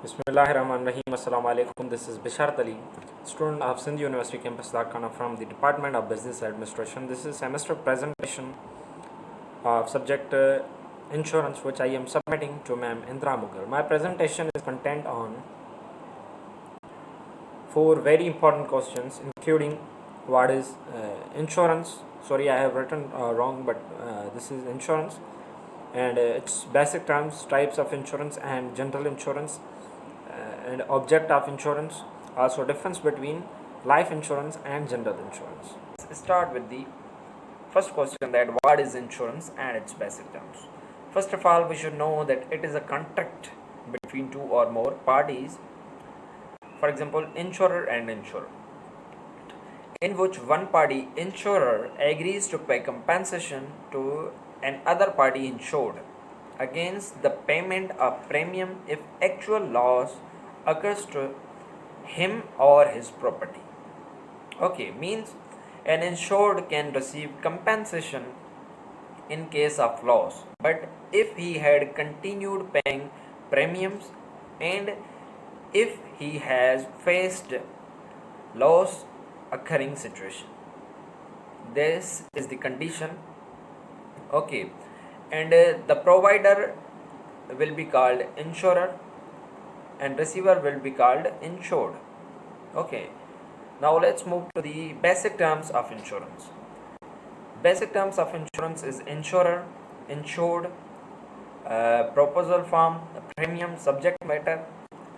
Bismillahirrahmanirrahim. Assalamu alaikum. This is Bishart Ali, student of Sindh University Campus Larkana from the Department of Business Administration. This is semester presentation of subject insurance, which I am submitting to Ma'am Indra Mughal. My presentation is content on four very important questions, including what is insurance. Sorry, I have written wrong, but this is insurance and its basic terms, types of insurance and general insurance, and object of insurance, also difference between life insurance and general insurance. Let's start with the first question, that what is insurance and its basic terms. First of all, we should know that it is a contract between two or more parties, for example insurer and insurer, in which one party, insurer, agrees to pay compensation to an other party insured against the payment of premium if actual loss occurs to him or his property. Okay, means an insured can receive compensation in case of loss, but if he had continued paying premiums and if he has faced loss occurring situation. This is the condition. Okay, and the provider will be called insurer and receiver will be called insured. Okay, now let's move to the basic terms of insurance. Basic terms of insurance is insurer, insured, proposal form, premium, subject matter,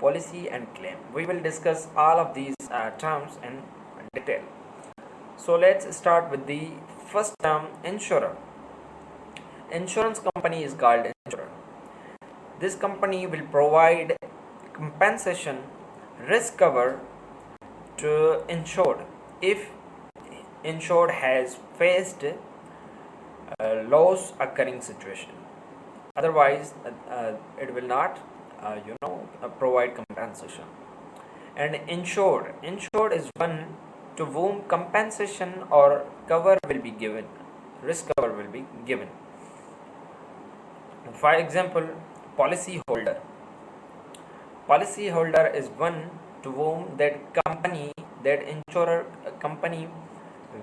policy and claim. We will discuss all of these terms in detail. So let's start with the first term, insurer. Insurance company is called insurer. This company will provide compensation, risk cover to insured if insured has faced loss occurring situation. Otherwise, it will not, provide compensation. And insured is one to whom compensation or cover will be given, risk cover will be given. For example, policy holder. Policy holder is one to whom that insurer company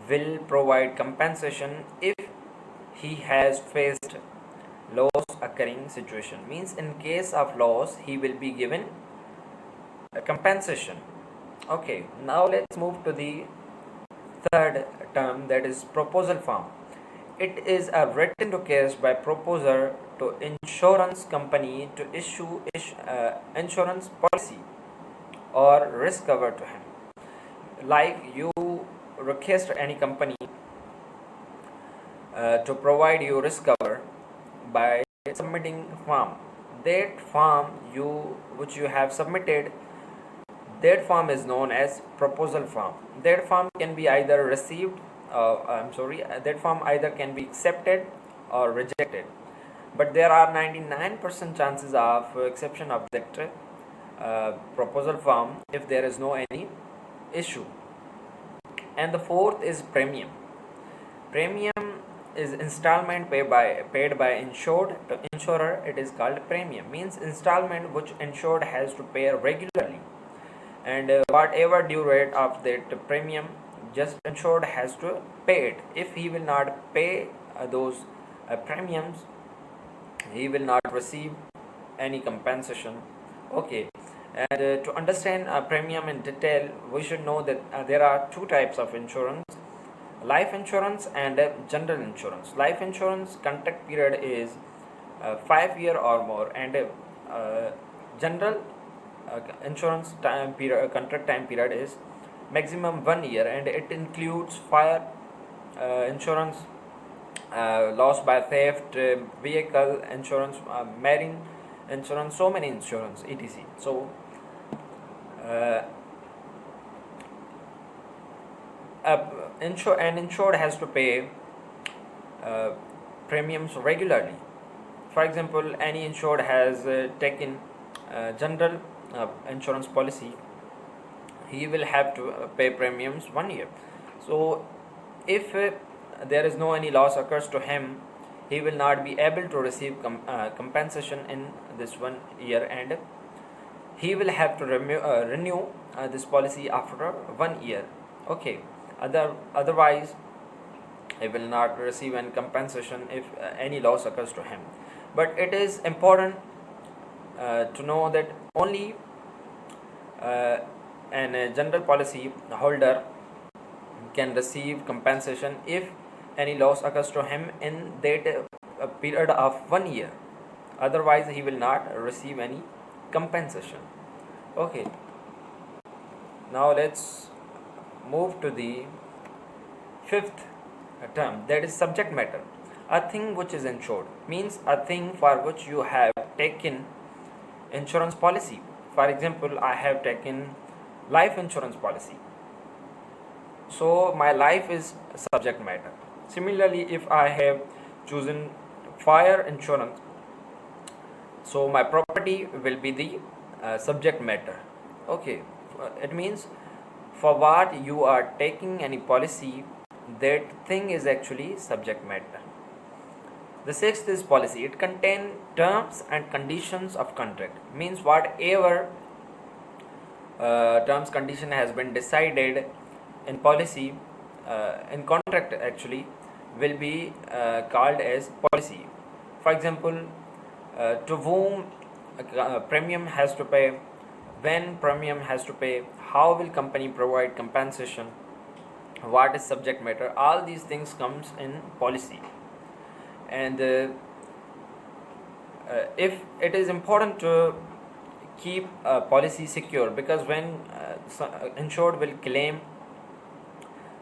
will provide compensation if he has faced loss occurring situation. Means in case of loss, he will be given a compensation. Okay, now let's move to the third term, that is proposal form. It is a written request by proposer to insurance company to issue insurance policy or risk cover to him. Like you request any company to provide you risk cover by submitting form. That form which you have submitted, that form is known as proposal form. That form can be either received, that form either can be accepted or rejected. But there are 99% chances of exception of that proposal form if there is no any issue. And the fourth is premium. Premium is installment paid by insured to insurer. It is called premium. Means installment which insured has to pay regularly, and whatever due rate of that premium, just insured has to pay it. If he will not pay those premiums, he will not receive any compensation. Okay, and to understand premium in detail, we should know that there are two types of insurance: life insurance and general insurance. Life insurance contract period is 5 year or more, and general insurance time period, contract time period is maximum 1 year, and it includes fire insurance, loss by theft, vehicle insurance, marine insurance, so many insurance, etc. So uh, insured has to pay premiums regularly. For example, any insured has taken general insurance policy, he will have to pay premiums 1 year. So if there is no any loss occurs to him, he will not be able to receive compensation in this 1 year, and he will have to renew this policy after 1 year. Okay, otherwise he will not receive any compensation if any loss occurs to him. But it is important to know that only an general policy holder can receive compensation if any loss occurs to him in that period of 1 year. Otherwise he will not receive any compensation. Okay, now let's move to the fifth term, that is subject matter. A thing which is insured means a thing for which you have taken insurance policy. For example, I have taken life insurance policy, so my life is subject matter. Similarly, if I have chosen fire insurance, so my property will be the subject matter. Okay, it means for what you are taking any policy, that thing is actually subject matter. The sixth is policy. It contains terms and conditions of contract. Means whatever terms condition has been decided in policy, in contract actually, will be called as policy. For example, to whom premium has to pay, when premium has to pay, how will company provide compensation, what is subject matter, all these things comes in policy. And if it is important to keep a policy secure, because when insured will claim,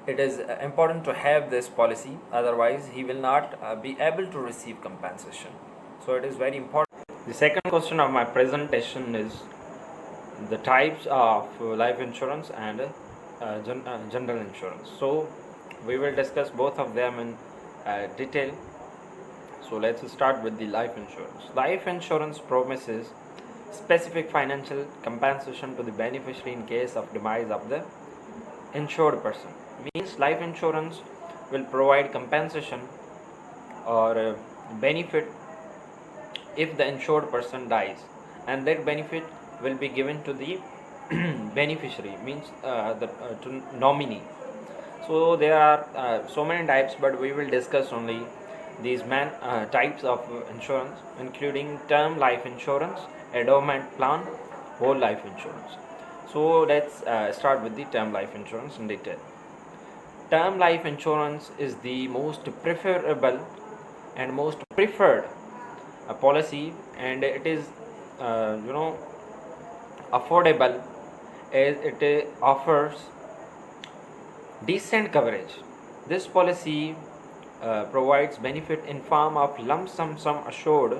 it is important to have this policy, otherwise he will not be able to receive compensation. So it is very important. The second question of my presentation is the types of life insurance and general insurance. So we will discuss both of them in detail. So let's start with the life insurance. Life insurance promises specific financial compensation to the beneficiary in case of demise of the insured person. Means life insurance will provide compensation or benefit if the insured person dies, and that benefit will be given to the beneficiary, means to nominee. So there are so many types, but we will discuss only these types of insurance, including term life insurance, endowment plan, whole life insurance. So let's start with the term life insurance in detail. Term life insurance is the most preferable and most preferred policy, and it is affordable, as it offers decent coverage. This policy provides benefit in form of lump sum assured,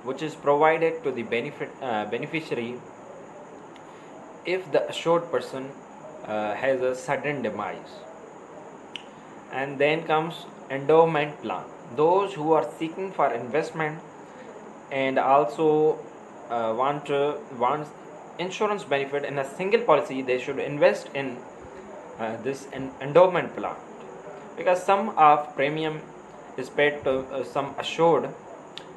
which is provided to the beneficiary if the assured person has a sudden demise. And then comes endowment plan. Those who are seeking for investment and also want insurance benefit in a single policy, they should invest in this endowment plan, because some of premium is paid to some assured,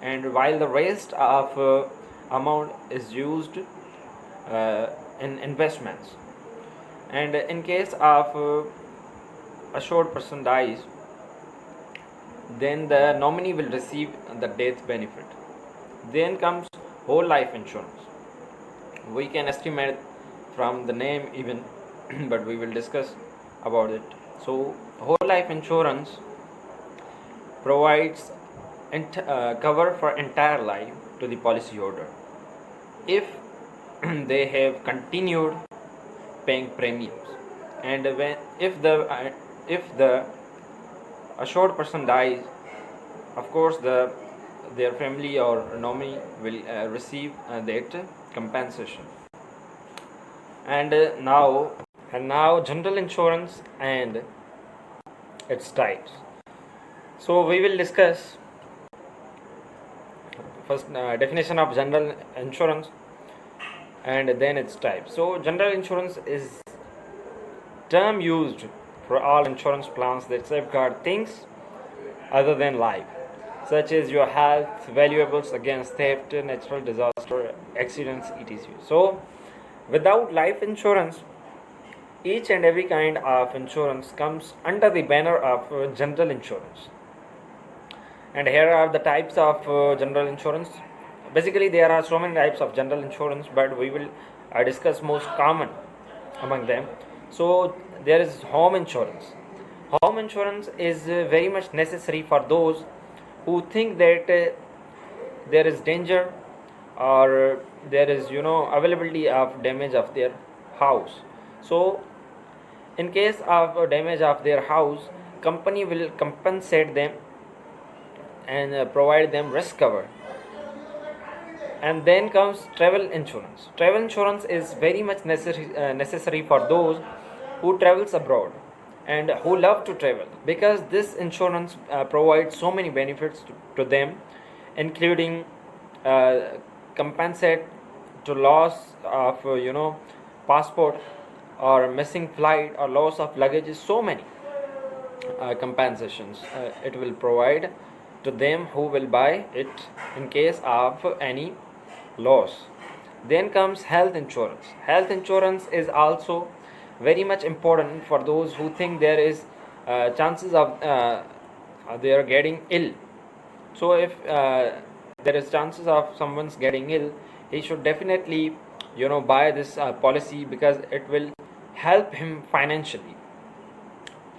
and while the rest of amount is used in investments. And in case of assured person dies, then the nominee will receive the death benefit. Then comes whole life insurance. We can estimate from the name even, but we will discuss about it. So whole life insurance provides cover for entire life to the policyholder if they have continued paying premiums, and if the assured person dies, of course their family or nominee will receive that compensation. And now general insurance and its types. So we will discuss first definition of general insurance and then its types. So general insurance is term used for all insurance plans that safeguard things other than life. such as your health, valuables against theft, natural disaster, accidents, etc. So, without life insurance, each and every kind of insurance comes under the banner of general insurance. And here are the types of general insurance. Basically, there are so many types of general insurance, but we will discuss most common among them. So, there is home insurance. Home insurance is very much necessary for those who think that there is danger or there is availability of damage of their house. So in case of damage of their house, company will compensate them and provide them risk cover. And then comes travel insurance. Travel insurance is very much necessary for those who travels abroad and who love to travel, because this insurance provides so many benefits to them, including uh, compensate to loss of passport or missing flight or loss of luggage. So many compensations it will provide to them who will buy it in case of any loss. Then comes health insurance. Health insurance is also very much important for those who think there is chances of they are getting ill. So if there is chances of someone's getting ill, he should definitely buy this policy, because it will help him financially.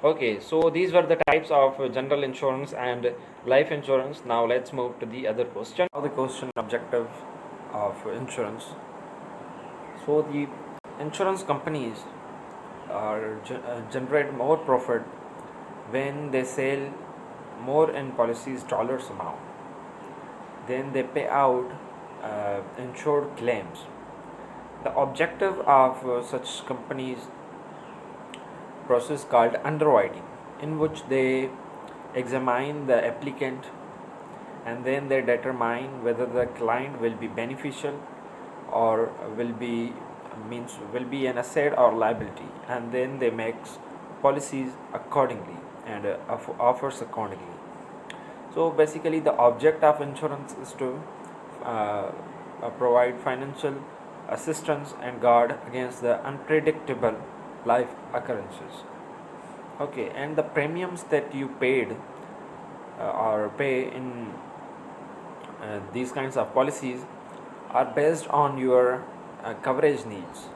Okay, so these were the types of general insurance and life insurance. Now let's move to the other question. Now the question objective of insurance. So the insurance companies generate more profit when they sell more in policies dollars amount. Then they pay out insured claims. The objective of such companies process called underwriting, in which they examine the applicant and then they determine whether the client will be beneficial or will be an asset or liability, and then they make policies accordingly and offers accordingly. So basically the object of insurance is to provide financial assistance and guard against the unpredictable life occurrences. Okay, and the premiums that you paid or pay in these kinds of policies are based on your coverage needs,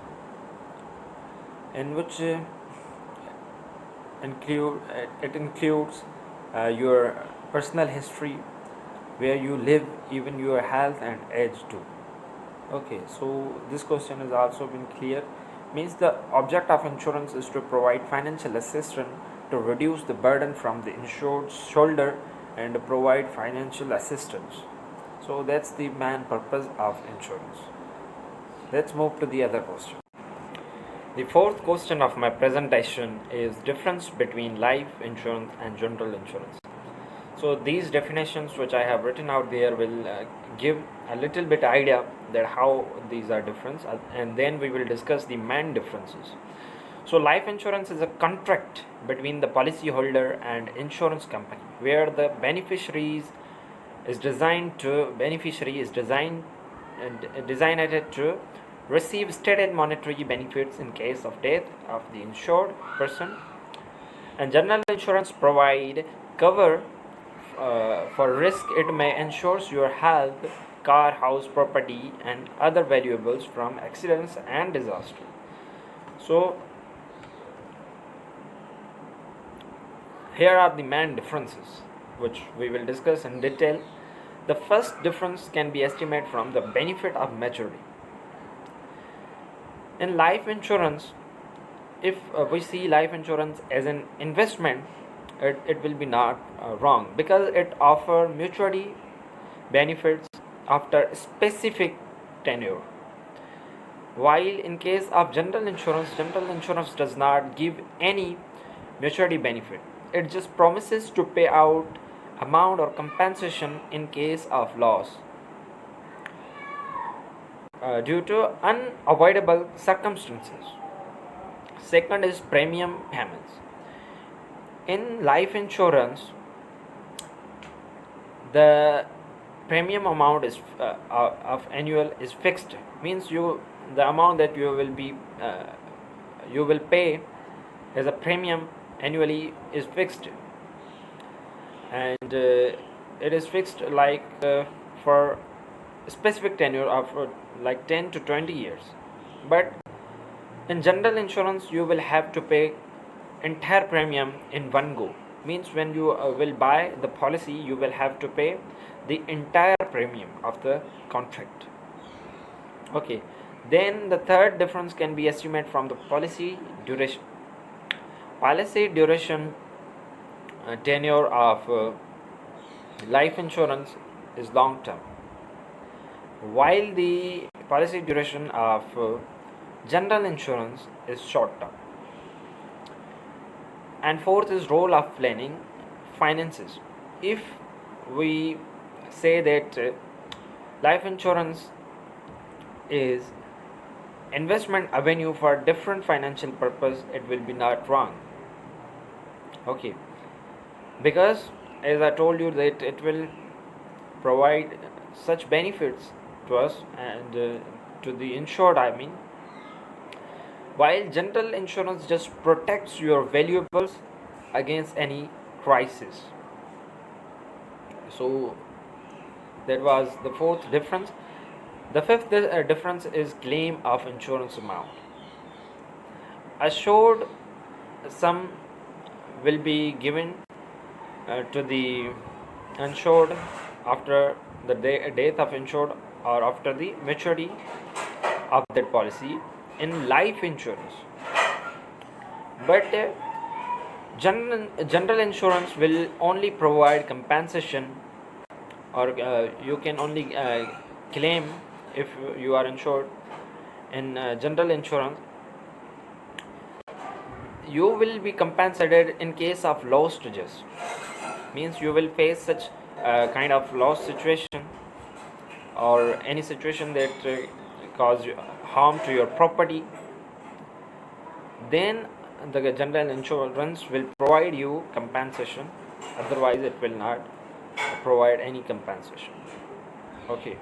in which it includes your personal history, where you live, even your health and age too. Okay, so this question has also been clear. Means the object of insurance is to provide financial assistance to reduce the burden from the insured's shoulder and provide financial assistance. So that's the main purpose of insurance. Let's move to the other question. The fourth question of my presentation is difference between life insurance and general insurance. So these definitions which I have written out there will give a little bit idea that how these are different, and then we will discuss the main differences. So life insurance is a contract between the policyholder and insurance company, where the beneficiary is designed to receive stated monetary benefits in case of death of the insured person. And general insurance provide cover for risk. It may ensure your health, car, house, property, and other valuables from accidents and disaster. So here are the main differences which we will discuss in detail. The first difference can be estimated from the benefit of maturity. In life insurance, if we see life insurance as an investment, it will be not wrong, because it offers mutuality benefits after specific tenure. While in case of general insurance does not give any mutuality benefit. It just promises to pay out amount or compensation in case of loss due to unavoidable circumstances. Second is premium payments. In life insurance, The premium amount is of annual is fixed, means you the amount that you will pay as a premium annually is fixed, and it is fixed like for specific tenure of like 10 to 20 years. But in general insurance you will have to pay entire premium in one go, means when you will buy the policy you will have to pay the entire premium of the contract. Okay, then the third difference can be estimated from the policy duration. Policy duration tenure of life insurance is long term, while the policy duration of general insurance is short term. And fourth is role of planning finances. If we say that life insurance is investment avenue for different financial purpose, it will be not wrong. Okay, because as I told you that it will provide such benefits to us and to the insured, I mean, while general insurance just protects your valuables against any crisis. So that was the fourth difference. The fifth difference is claim of insurance amount. Assured sum will be given to the insured after the death of insured or after the maturity of that policy in life insurance. But general insurance will only provide compensation, or you can only claim if you are insured in general insurance. You will be compensated in case of loss just, means you will face such kind of loss situation or any situation that cause harm to your property, then the general insurance will provide you compensation, otherwise it will not provide any compensation. Okay.